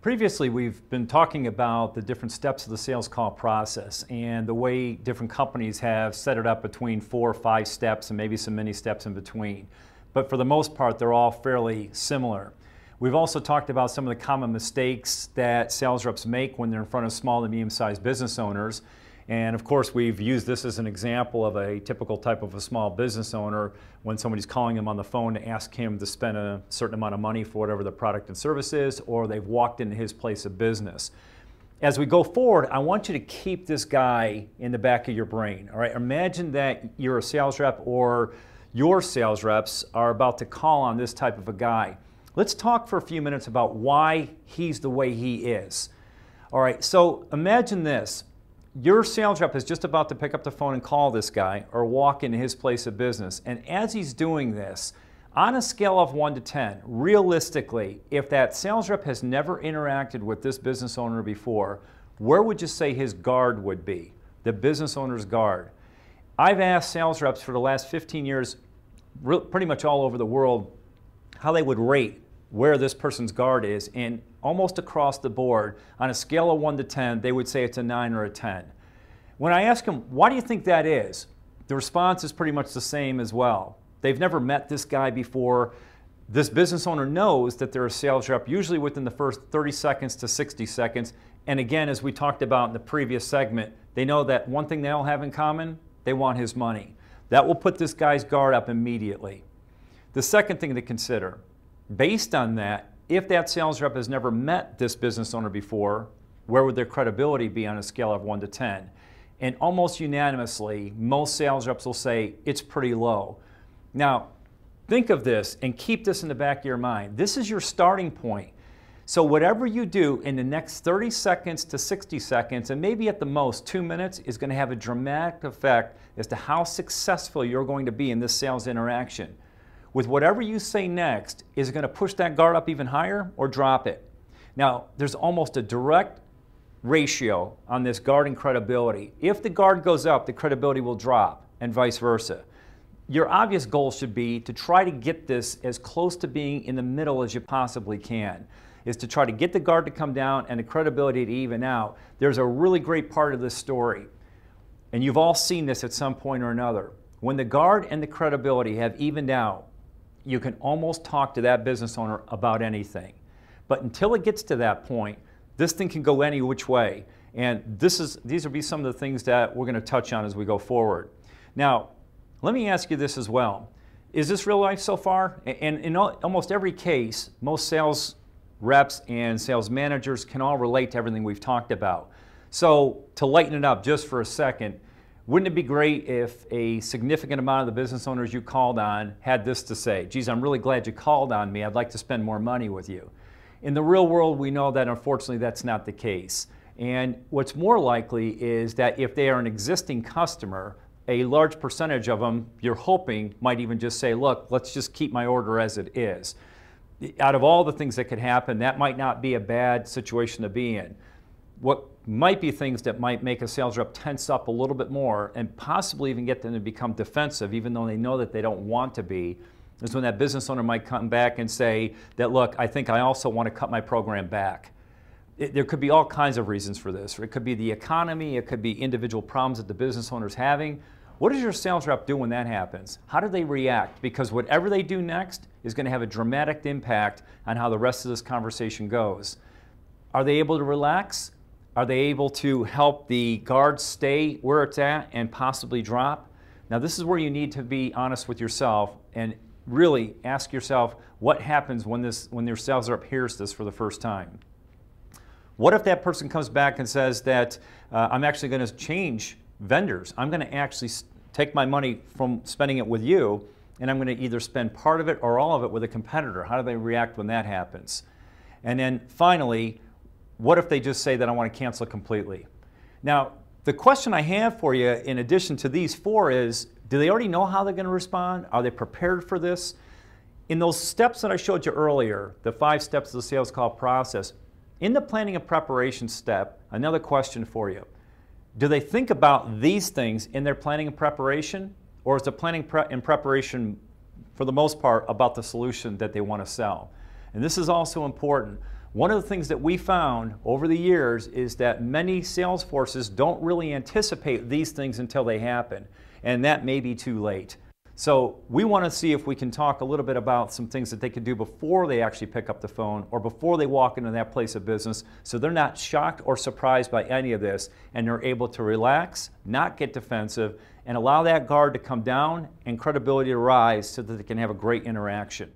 Previously, we've been talking about the different steps of the sales call process and the way different companies have set it up between 4 or 5 steps and maybe some mini steps in between. But for the most part, they're all fairly similar. We've also talked about some of the common mistakes that sales reps make when they're in front of small and medium-sized business owners. And of course, we've used this as an example of a typical type of a small business owner when somebody's calling him on the phone to ask him to spend a certain amount of money for whatever the product and service is, or they've walked into his place of business. As we go forward, I want you to keep this guy in the back of your brain. All right, imagine that you're a sales rep or your sales reps are about to call on this type of a guy. Let's talk for a few minutes about why he's the way he is. All right, so imagine this. Your sales rep is just about to pick up the phone and call this guy or walk into his place of business. And as he's doing this, on a scale of 1 to 10, realistically, if that sales rep has never interacted with this business owner before, where would you say his guard would be? The business owner's guard. I've asked sales reps for the last 15 years, pretty much all over the world, how they would rate where this person's guard is, and almost across the board, on a scale of 1 to 10, they would say it's a 9 or a 10. When I ask them, why do you think that is? The response is pretty much the same as well. They've never met this guy before. This business owner knows that they're a sales rep, usually within the first 30 seconds to 60 seconds. And again, as we talked about in the previous segment, they know that one thing they all have in common, they want his money. That will put this guy's guard up immediately. The second thing to consider, based on that, if that sales rep has never met this business owner before, where would their credibility be on a scale of 1 to 10? And almost unanimously, most sales reps will say it's pretty low. Now, think of this and keep this in the back of your mind. This is your starting point. So whatever you do in the next 30 seconds to 60 seconds, and maybe at the most 2 minutes, is going to have a dramatic effect as to how successful you're going to be in this sales interaction. With whatever you say next, is it going to push that guard up even higher or drop it? Now, there's almost a direct ratio on this guard and credibility. If the guard goes up, the credibility will drop, and vice versa. Your obvious goal should be to try to get this as close to being in the middle as you possibly can, is to try to get the guard to come down and the credibility to even out. There's a really great part of this story, and you've all seen this at some point or another. When the guard and the credibility have evened out, you can almost talk to that business owner about anything. But until it gets to that point, this thing can go any which way. And these will be some of the things that we're going to touch on as we go forward. Now, let me ask you this as well. Is this real life so far? And in almost every case, most sales reps and sales managers can all relate to everything we've talked about. So to lighten it up just for a second, wouldn't it be great if a significant amount of the business owners you called on had this to say? Geez, I'm really glad you called on me. I'd like to spend more money with you. In the real world, we know that unfortunately that's not the case. And what's more likely is that if they are an existing customer, a large percentage of them, you're hoping, might even just say, look, let's just keep my order as it is. Out of all the things that could happen, that might not be a bad situation to be in. What might be things that might make a sales rep tense up a little bit more and possibly even get them to become defensive, even though they know that they don't want to be, is when that business owner might come back and say that, look, I think I also want to cut my program back. There could be all kinds of reasons for this. Or it could be the economy, it could be individual problems that the business owner is having. What does your sales rep do when that happens? How do they react? Because whatever they do next is going to have a dramatic impact on how the rest of this conversation goes. Are they able to relax? Are they able to help the guard stay where it's at and possibly drop? Now, this is where you need to be honest with yourself and really ask yourself what happens when your sales rep hears this for the first time. What if that person comes back and says that I'm actually going to change vendors? I'm going to actually take my money from spending it with you, and I'm going to either spend part of it or all of it with a competitor. How do they react when that happens? And then finally, what if they just say that I want to cancel it completely? Now, the question I have for you in addition to these 4 is, do they already know how they're going to respond? Are they prepared for this? In those steps that I showed you earlier, the 5 steps of the sales call process, in the planning and preparation step, another question for you. Do they think about these things in their planning and preparation? Or is the planning and preparation, for the most part, about the solution that they want to sell? And this is also important. One of the things that we found over the years is that many sales forces don't really anticipate these things until they happen, and that may be too late. So we want to see if we can talk a little bit about some things that they can do before they actually pick up the phone or before they walk into that place of business, so they're not shocked or surprised by any of this, and they're able to relax, not get defensive, and allow that guard to come down and credibility to rise so that they can have a great interaction.